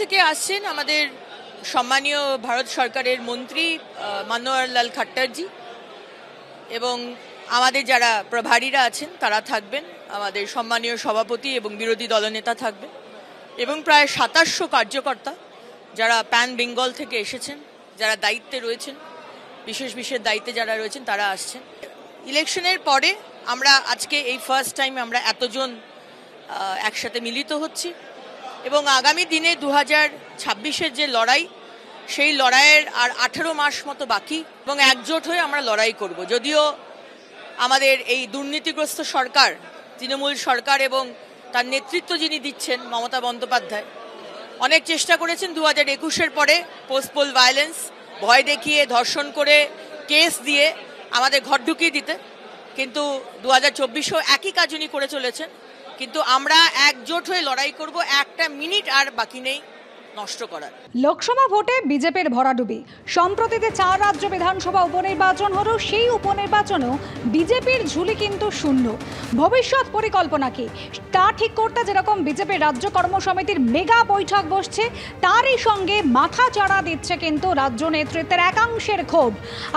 থেকে আসছেন আমাদের সম্মানীয় ভারত সরকারের মন্ত্রী মনোহর লাল খট্টারজি এবং আমাদের যারা প্রভারীরা আছেন তারা থাকবেন, আমাদের সম্মানীয় সভাপতি এবং বিরোধী দলনেতা থাকবেন এবং প্রায় ২৭০০ কার্যকর্তা যারা প্যান বেঙ্গল থেকে এসেছেন, যারা দায়িত্বে রয়েছেন, বিশেষ বিশেষ দায়িত্বে যারা রয়েছেন তারা আসছেন। ইলেকশনের পরে আমরা আজকে এই ফার্স্ট টাইম আমরা এতজন একসাথে মিলিত হচ্ছি এবং আগামী দিনে 2026-এর যে লড়াই, সেই লড়াইয়ের আর 18 মাস মতো বাকি এবং একজোট হয়ে আমরা লড়াই করব। যদিও আমাদের এই দুর্নীতিগ্রস্ত সরকার, তৃণমূল সরকার এবং তার নেতৃত্ব যিনি দিচ্ছেন মমতা বন্দ্যোপাধ্যায়, অনেক চেষ্টা করেছেন 2021-এর পরে পোস্টপোল ভায়োলেন্স, ভয় দেখিয়ে, ধর্ষণ করে, কেস দিয়ে আমাদের ঘর ঢুকিয়ে দিতে, কিন্তু 2024-এও একই কাজ উনি করে চলেছেন। কিন্তু আমরা একজোট হয়ে লড়াই করব, একটা মিনিট আর বাকি নেই নষ্ট করার। লোকসভা ভোটে বিজেপির ভরাডুবি। সম্প্রতিতে 4 রাজ্য বিধানসভা উপনির্বাচন হলেও সেই উপনির্বাচনেও বিজেপির ঝুলি কিন্তু শূন্য। ভবিষ্যৎ পরিকল্পনা কি তা ঠিক করতে যেরকম বিজেপির রাজ্য কর্মসমিতির মেগা বৈঠক বসছে, তারই সঙ্গে মাথা চাড়া দিচ্ছে কিন্তু রাজ্য নেতৃত্বের একাংশের ক্ষোভ।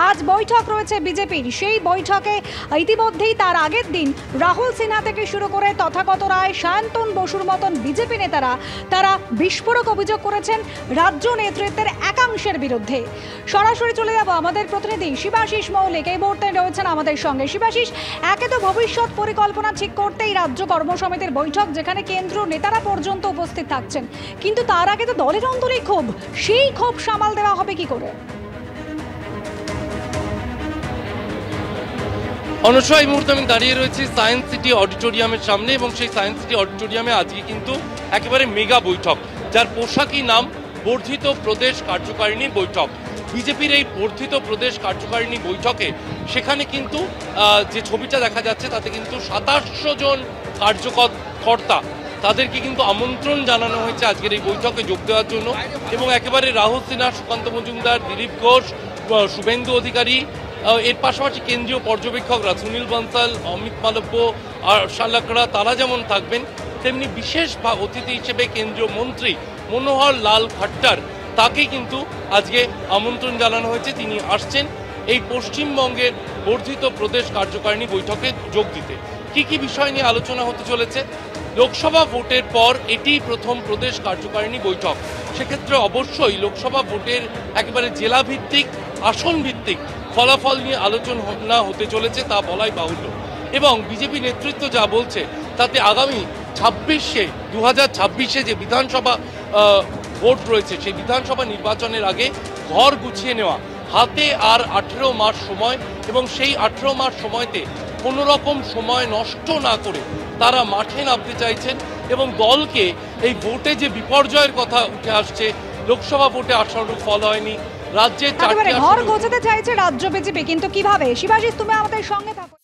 আজ বৈঠক রয়েছে বিজেপির, সেই বৈঠকে ইতিমধ্যেই তার আগের দিন রাহুল সিনহা থেকে শুরু করে তথাগত রায়, সায়ন্তন বসুর মতন বিজেপি নেতারা তারা বিস্ফোরক অভিযোগ করেছেন রাজ্য নেতৃত্বের একাংশের বিরুদ্ধে। সরাসরি চলে যাব আমাদের প্রতিনিধি শিবাশিস মৌলিক এই মুহূর্তে রয়েছেন আমাদের সঙ্গে। শিবাশিস, একে তো ভবিষ্যৎ পরিকল্পনা ঠিক করতেই রাজ্য কর্মসমিতির বৈঠক, যেখানে কেন্দ্রীয় নেতারা পর্যন্ত উপস্থিত থাকছেন, কিন্তু তার আগে তো দলের অন্তরেই ক্ষোভ, সেই ক্ষোভ সামাল দেওয়া হবে কি করে? অনুষ্কা, এই মুহূর্তে আমি দাঁড়িয়ে রয়েছি সায়েন্স সিটি অডিটোরিয়ামের সামনে এবং সেই সায়েন্স সিটি অডিটোরিয়ামে আজকে কিন্তু একেবারে মেগা বৈঠক, যার পোশাকি নাম বর্ধিত প্রদেশ কার্যকারিণী বৈঠক। বিজেপির এই বর্ধিত প্রদেশ কার্যকারিণী বৈঠকে সেখানে কিন্তু যে ছবিটা দেখা যাচ্ছে তাতে কিন্তু ২৭০০ জন কার্যকর্তা, তাদেরকে কিন্তু আমন্ত্রণ জানানো হয়েছে আজকের এই বৈঠকে যোগ দেওয়ার জন্য এবং একেবারে রাহুল সিনহা, সুকান্ত মজুমদার, দিলীপ ঘোষ, শুভেন্দু অধিকারী, এর পাশাপাশি কেন্দ্রীয় পর্যবেক্ষকরা সুনীল বনসাল, অমিত মালব্য, আরশা লাকড়া, তারা যেমন থাকবেন, তেমনি বিশেষ অতিথি হিসেবে কেন্দ্রীয় মন্ত্রী মনোহর লাল খট্টার, তাকে কিন্তু আজকে আমন্ত্রণ জানানো হয়েছে। তিনি আসছেন এই পশ্চিমবঙ্গের বর্ধিত প্রদেশ কার্যকারিণী বৈঠকে যোগ দিতে। কি কি বিষয় নিয়ে আলোচনা হতে চলেছে? লোকসভা ভোটের পর এটি প্রথম প্রদেশ কার্যকারিণী বৈঠক। সেক্ষেত্রে অবশ্যই লোকসভা ভোটের একেবারে জেলা ভিত্তিক, আসন ভিত্তিক ফলাফল নিয়ে আলোচনা হতে চলেছে, তা বলাই বাহুল্য। এবং বিজেপি নেতৃত্ব যা বলছে তাতে আগামী 2026-এ যে বিধানসভা ভোট রয়েছে, সেই বিধানসভা নির্বাচনের আগে ঘর গুছিয়ে নেওয়া, হাতে আর 18 মাস সময়, এবং সেই 18 মাস সময়তে কোনো রকম সময় নষ্ট না করে তারা মাঠে নামতে চাইছেন এবং দলকে এই ভোটে যে বিপর্যয়ের কথা উঠে আসছে, লোকসভা ভোটে আশানুরূপ ফল হয়নি, রাজ্যের 4টি ঘর গোছাতে চাইছে রাজ্য বিজেপি, কিন্তু কিভাবে? শিবাশিস, তুমি আমাদের সঙ্গে থাকো।